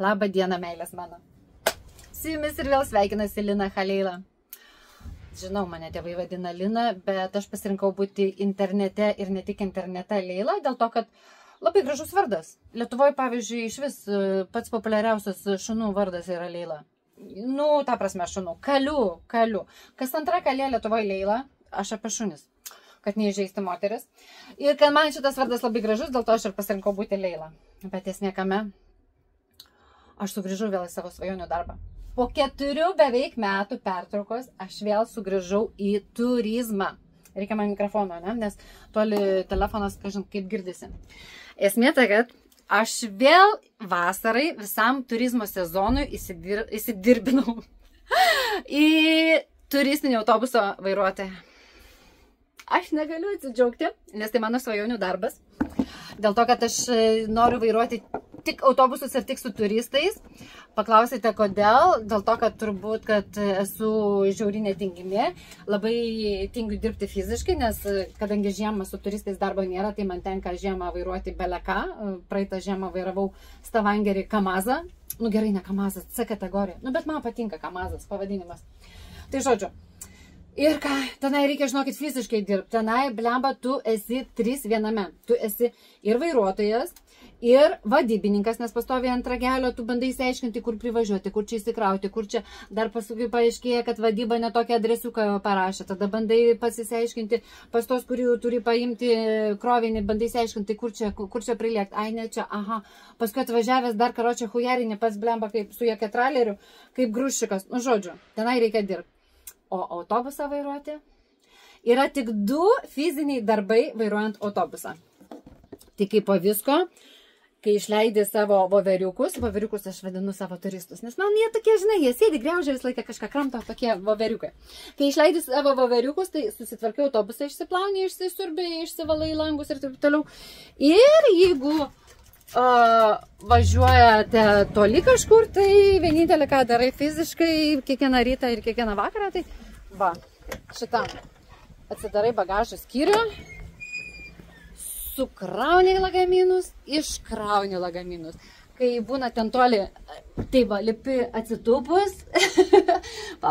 Labą dieną, meilės mano. Su jumis ir vėl sveikinasi Lina Chaleila. Žinau, mane tėvai vadina Lina, bet aš pasirinkau būti internete ir ne tik internete Leila, dėl to, kad labai gražus vardas. Lietuvoje, pavyzdžiui, iš vis pats populiariausias šunų vardas yra Leila. Nu, ta prasme šunų. Kaliu. Kas antra kalė Lietuvoje Leila, aš apie šunis, kad neįžeisti moteris. Ir kad man šitas vardas labai gražus, dėl to aš ir pasirinkau būti Leila. Bet esmė kame, aš sugrįžau vėl į savo svajonių darbą. Po 4 beveik metų pertraukos aš vėl sugrįžau į turizmą. Reikia man mikrofono, ne? Nes toli telefonas, kažin, kaip girdisi. Esmė tai, kad aš vėl vasarai visam turizmo sezonui įsidirbinau į turistinį autobuso vairuotoją. Aš negaliu atsidžiaugti, nes tai mano svajonių darbas. Dėl to, kad aš noriu vairuoti tik autobusus ir tik su turistais. Paklausite, kodėl? Dėl to, kad turbūt, kad esu žiaurinė tingimi. Labai tingiu dirbti fiziškai, nes kadangi žiemą su turistais darbo nėra, tai man tenka žiemą vairuoti beleką. Praeitą žiemą vairavau Stavangerį Kamazą. Nu gerai, ne Kamazas, C kategorija. Nu bet man patinka Kamazas pavadinimas. Tai žodžiu. Ir ką, tenai reikia, žinokit, fiziškai dirbti. Tenai, blemba, tu esi 3 viename. Tu esi ir vairuotojas, ir vadybininkas, nes pastoviai ant ragelio tu bandai įsiaiškinti, kur privažiuoti, kur čia įsikrauti, kur čia dar paskui paaiškėja, kad vadyba netokią adresiuką parašė. Tada bandai pasiaiškinti pas tos, kurių turi paimti krovinį, bandai įsiaiškinti, kur čia priliekti. Ai, ne čia, aha. Paskui atvažiavęs dar karočią hujarinį pas blemba kaip su jokia traleriu, kaip grūšikas. Nu, žodžiu, tenai reikia dirbti. O autobusą vairuoti yra tik 2 fiziniai darbai vairuojant autobusą. Tai kaip po visko, kai išleidai savo voveriukus aš vadinu savo turistus, nes man jie tokie, žinai, jie sėdi, griaužia visą laiką kažką kramto, tokie voveriukai. Kai išleidai savo voveriukus, tai susitvarkiau autobusą, išsiplauni, išsisurbiai, išsivalai langus ir taip toliau. Ir jeigu važiuojate toli kažkur, tai vienintelį, ką darai fiziškai kiekvieną rytą ir kiekvieną vakarą, tai va, šitą atsidarai bagažo skyrių, sukrauni lagaminus, iškrauni lagaminus. Kai būna ten toli, tai va, lipi atsitupus,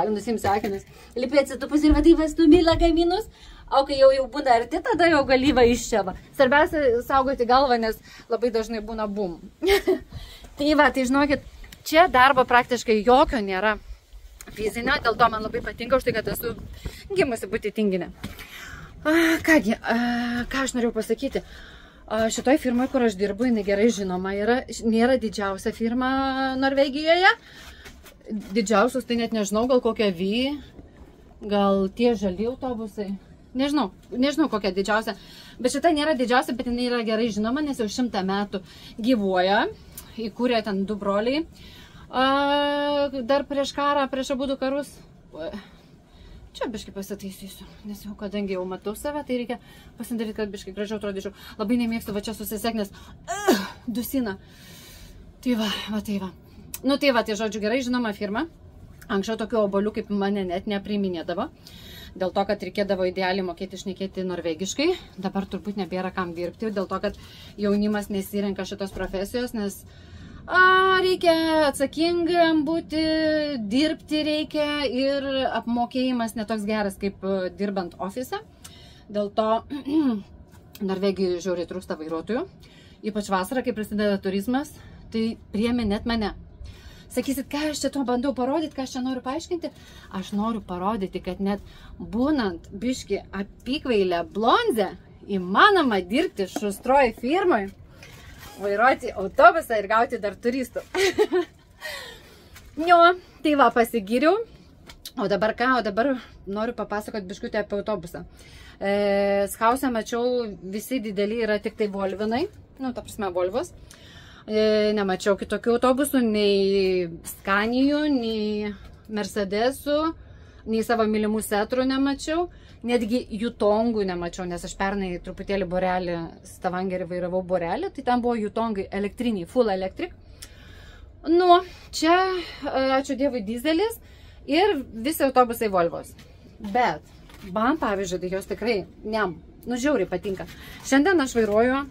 nusimsi akinius, lipi atsitupus ir va, tai va, stumi lagaminus, o kai jau būna arti, tada jau gali va iš čia va. Svarbiausia saugoti galvą, nes labai dažnai būna bum. Tai va, tai žinokit, čia darbo praktiškai jokio nėra fizinio, dėl to man labai patinka už tai, kad esu gimusi būti tinginė. Kągi, ką aš norėjau pasakyti? Šitoj firmoje, kur aš dirbu, jinai gerai žinoma yra, nėra didžiausia firma Norvegijoje. Didžiausius, tai net nežinau, gal kokia V, gal tie žali autobusai. Nežinau kokia didžiausia, bet šita nėra didžiausia, bet jinai yra gerai žinoma, nes jau 100 metų gyvuoja, įkūrė ten 2 broliai, dar prieš karą, prieš abudu karus. Čia biškai pasitaisysiu, nes jau kadangi jau matau save, tai reikia pasidaryti, kad biškai gražiau atrodyčiau. Labai nemėgstu va čia susiseknės, dusina. Tai va. Nu tai va, tai žodžiu, gerai žinoma firma. Anksčiau tokių obolių kaip mane net nepriiminėdavo. Dėl to, kad reikėdavo idealiai mokėti šnekėti norvegiškai. Dabar turbūt nebėra kam dirbti, dėl to, kad jaunimas nesirenka šitos profesijos, nes reikia atsakingam būti, dirbti reikia ir apmokėjimas netoks geras kaip dirbant ofise. Dėl to Norvegijoje žiauriai trūksta vairuotojų. Ypač vasarą, kai prasideda turizmas, tai priėmė net mane. Sakysit, ką aš čia to bandau parodyti, ką aš čia noriu paaiškinti? Aš noriu parodyti, kad net būnant biški apykvailę blondę, įmanoma dirbti šustroj firmoj, vairuoti autobusą ir gauti dar turistų. Jo, tai va, pasigiriau. O dabar ką? O dabar noriu papasakoti biškutį apie autobusą. Skause mačiau, visi dideli yra tik tai Volvinai, nu, ta prasme Volvos. Nemačiau kitokių autobusų, nei Scanijų, nei Mercedesų, nei savo mylimų Setrų nemačiau. Netgi Jutongų nemačiau, nes aš pernai truputėlį Borelį, Stavangerį vairavau Borelį, tai ten buvo Jutongai elektriniai, full electric. Nu, čia, ačiū Dievui, dizelis ir visi autobusai Volvos. Bet, man pavyzdžiui, tai jos tikrai, žiauriai patinka. Šiandien aš vairuoju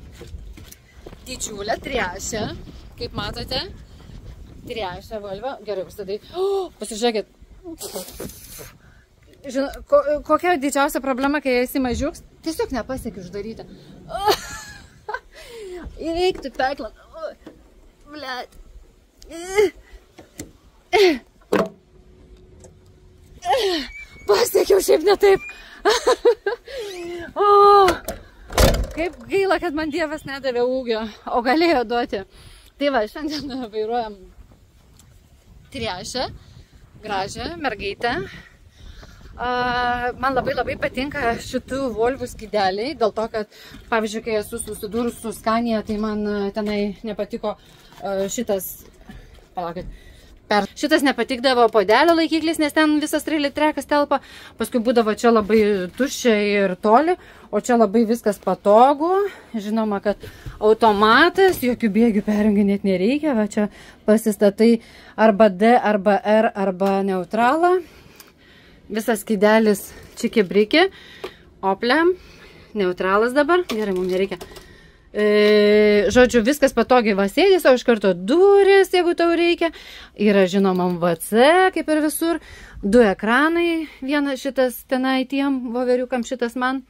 didžiulę trešę, kaip matote, Triašę Volvo. Gerai, užsidai. Pasižiūrėkit. Kokia didžiausia problema, kai esi mažiuks? Tiesiog nepasiekiu uždaryti. Eikti peklą. Blet. Pasiekiau šiaip ne taip. Kaip gaila, kad man Dievas nedavė ūgio, o galėjo duoti. Tai va, šiandien vairuojam Triašę, gražią mergaitę. Man labai patinka šitų Volvų skydeliai, dėl to, kad, pavyzdžiui, kai esu susidūrus su Scania, tai man tenai nepatiko šitas, palaukit, šitas nepatikdavo podelio laikiklis, nes ten visas 3 litrekas telpa, paskui būdavo čia labai tuščia ir toli, o čia labai viskas patogu, žinoma, kad automatas, jokių bėgių perjunginėti nereikia, va čia pasistatai arba D, arba R, arba neutralą. Visas skydelis čiki-briki, oplem, neutralas dabar, gerai, mums nereikia. Žodžiu, viskas patogiai va sėdės, o iš karto durės, jeigu tau reikia. Yra žinoma VC, kaip ir visur. 2 ekranai, vienas šitas tenai tiem voveriukam, šitas man.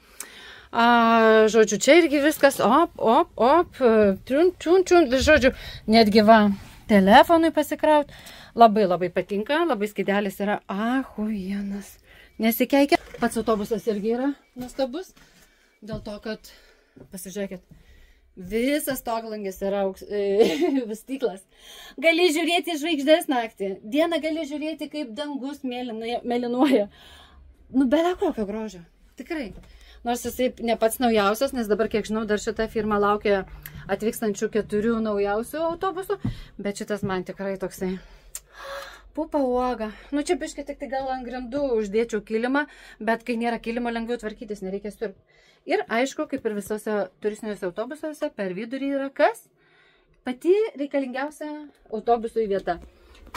Žodžiu, čia irgi viskas, op, čiun, žodžiu, netgi va, telefonui pasikraut. Labai patinka, labai skydelis yra ahujienas. Nesikeikia. Pats autobusas irgi yra nuostabus, dėl to, kad, pasižiūrėkit, visas stoglangis yra stiklas. Gali žiūrėti žvaigždės naktį, dieną gali žiūrėti, kaip dangus mėlynuoja. Nu, belia kokio grožio, tikrai. Nors jisai ne pats naujausias, nes dabar, kiek žinau, dar šita firma laukia atvykstančių 4 naujausių autobusų, bet šitas man tikrai toksai pupa uoga. Nu, čia biškai tik tai gal ant grindų uždėčiau kilimą, bet kai nėra kilimo, lengviau tvarkytis, nereikia siurbti. Ir aišku, kaip ir visose turistiniuose autobusuose, per vidurį yra kas? Pati reikalingiausia autobusui vieta.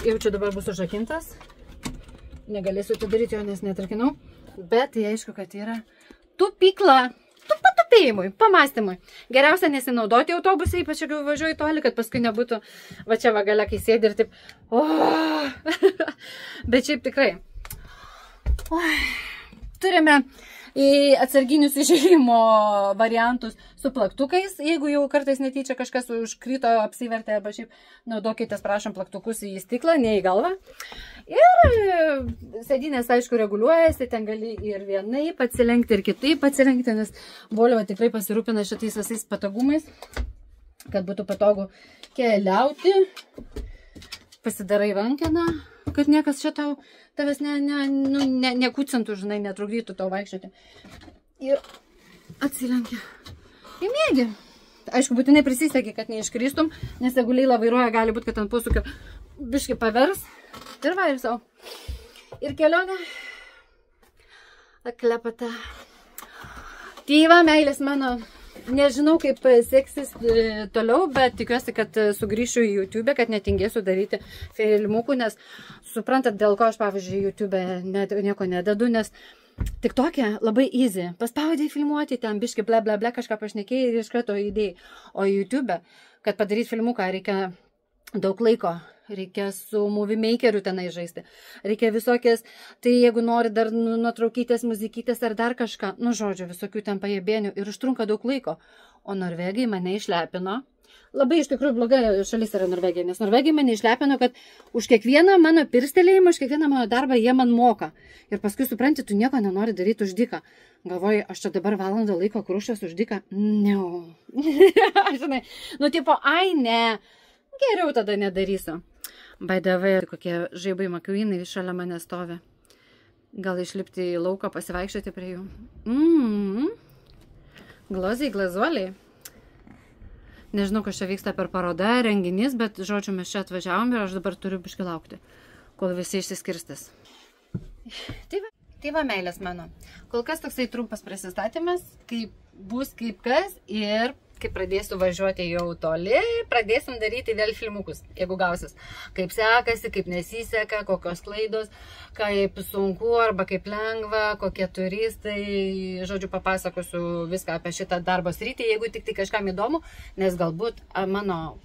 Jau čia dabar bus užrakintas. Negalėsiu atidaryti jo, nes netarkinau. Bet tai aišku, kad yra tupykla. Patupėjimui, pamastymui. Geriausia nesinaudoti autobusai, ypač jeigu važiuoju toli, kad paskui nebūtų va čia va gale, kai sėdi ir taip. Bet šiaip tikrai. Turime atsarginius išėjimo variantus su plaktukais. Jeigu jau kartais netyčia kažkas užkrito, apsivertė, arba šiaip naudokitės, prašom, plaktukus į stiklą, ne į galvą. Ir sėdynės, aišku, reguliuojasi, ten gali ir vienaip atsilenkti, ir kitaip atsilenkti, nes Volvo tikrai pasirūpina šitais visais patogumais, kad būtų patogu keliauti. Pasidarai rankeną, kad niekas čia tavęs nekūcintų, žinai, netrukdytų tau vaikščioti. Ir atsilenkia. Ir mėgi. Aišku, būtinai prisiseki, kad neiškristum, nes jeigu Leila vairuoja, gali būti, kad ant posūkio biškį pavers. Ir va, ir savo. Ir kelionė. Aklepata. Tyva, meilės mano. Nežinau, kaip seksis toliau, bet tikiuosi, kad sugrįšiu į YouTube, kad netingėsiu daryti filmukų, nes suprantat, dėl ko aš, pavyzdžiui, YouTube nieko nededu, nes tik tokia labai easy. Paspaudai filmuoti, ten biški ble, kažką pašnekėjai ir iš karto įdėjai. O YouTube, kad padaryti filmuką, reikia daug laiko. Reikia su movie makeriu tenai žaisti. Reikia visokias, tai jeigu nori dar nuotraukytės, muzikytės ar dar kažką, nu žodžiu, visokių ten pajėbėnių ir užtrunka daug laiko. O norvegai mane išlepino. Labai iš tikrųjų bloga šalis yra Norvegija, nes norvegai mane išlepino, kad už kiekvieną mano pirstelėjimą, už kiekvieną mano darbą jie man moka. Ir paskui supranti, tu nieko nenori daryti už dyką. Galvoju, aš čia dabar valandą laiko krušęs už dyką. Ne. Žinai, nu tipo, ai ne, geriau tada nedarysiu. Baidavai, kokie žaibai makiuinai šalia mane stovi. Gal išlipti į lauką, pasivaikščioti prie jų. Gloziai, glazuoliai. Nežinau, kas čia vyksta per parodą, renginys, bet žodžiu, mes čia atvažiavom ir aš dabar turiu biškį laukti, kol visi išsiskirstys. Tai va, meilės mano. Kol kas toksai trumpas prisistatymas, kaip bus kaip kas ir kai pradėsiu važiuoti jau toli, pradėsim daryti vėl filmukus, jeigu gausis. Kaip sekasi, kaip nesiseka, kokios klaidos, kaip sunku arba kaip lengva, kokie turistai. Žodžiu, papasakosiu viską apie šitą darbo sritį, jeigu tik tai kažkam įdomu, nes galbūt mano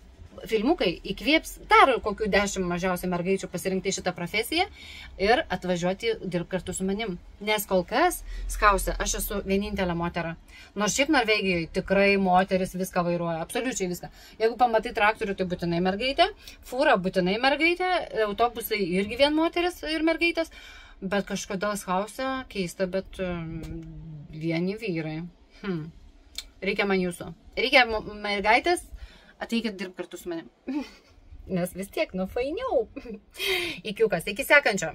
filmukai įkvėps dar kokių 10 mažiausiai mergaičių pasirinkti šitą profesiją ir atvažiuoti dirbti kartu su manim. Nes kol kas skause aš esu vienintelė motera. Nors šiaip Norvegijoje tikrai moteris viską vairuoja, absoliučiai viską. Jeigu pamatai traktorių, tai būtinai mergaitė, fūra būtinai mergaitė, autobusai irgi vien moteris ir mergaitės, bet kažkodėl skause keista, bet vieni vyrai. Reikia man jūsų. Reikia mergaitės, ateikit dirbti kartu su manim. Nes vis tiek, fainiau. Ikiukas, iki sekančio.